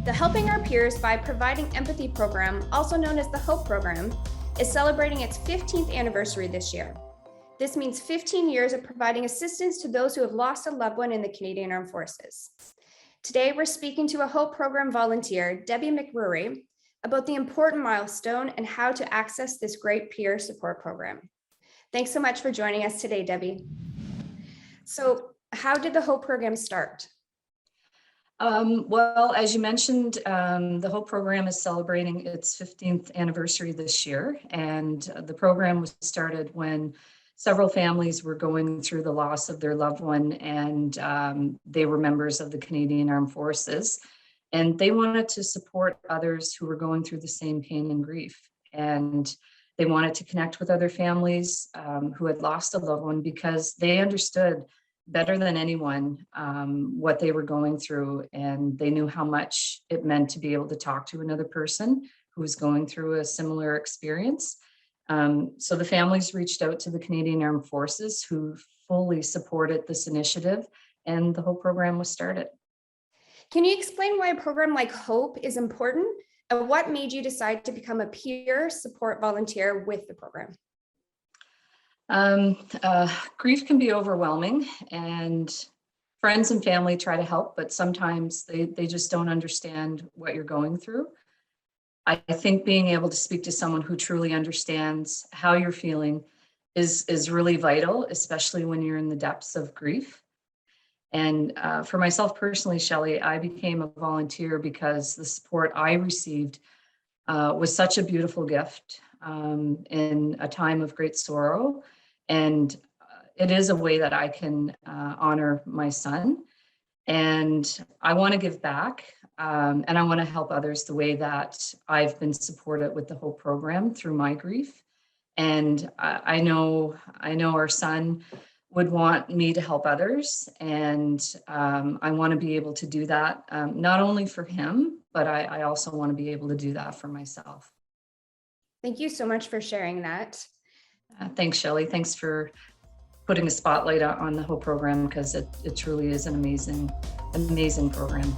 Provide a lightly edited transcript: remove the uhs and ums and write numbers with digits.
The Helping Our Peers by Providing Empathy program, also known as the HOPE program, is celebrating its 15th anniversary this year. This means 15 years of providing assistance to those who have lost a loved one in the Canadian Armed Forces. Today, we're speaking to a HOPE program volunteer, Debbie MacRury, about the important milestone and how to access this great peer support program. Thanks so much for joining us today, Debbie. So, how did the HOPE program start? Well, as you mentioned, the HOPE program is celebrating its 15th anniversary this year, and the program was started when several families were going through the loss of their loved one, and they were members of the Canadian Armed Forces, and they wanted to support others who were going through the same pain and grief, and they wanted to connect with other families who had lost a loved one because they understood better than anyone what they were going through, and they knew how much it meant to be able to talk to another person who was going through a similar experience. So the families reached out to the Canadian Armed Forces, who fully supported this initiative, and the HOPE program was started. Can you explain why a program like HOPE is important, and what made you decide to become a peer support volunteer with the program? Grief can be overwhelming, and friends and family try to help, but sometimes they just don't understand what you're going through. I think being able to speak to someone who truly understands how you're feeling is really vital, especially when you're in the depths of grief. And for myself personally, Shelley, I became a volunteer because the support I received was such a beautiful gift in a time of great sorrow. And it is a way that I can honor my son. And I want to give back, and I want to help others the way that I've been supported with the HOPE program through my grief. And I know our son would want me to help others, and I want to be able to do that, not only for him, but I also want to be able to do that for myself. Thank you so much for sharing that. Thanks, Shelley. Thanks for putting a spotlight on the HOPE program, because it truly is an amazing program.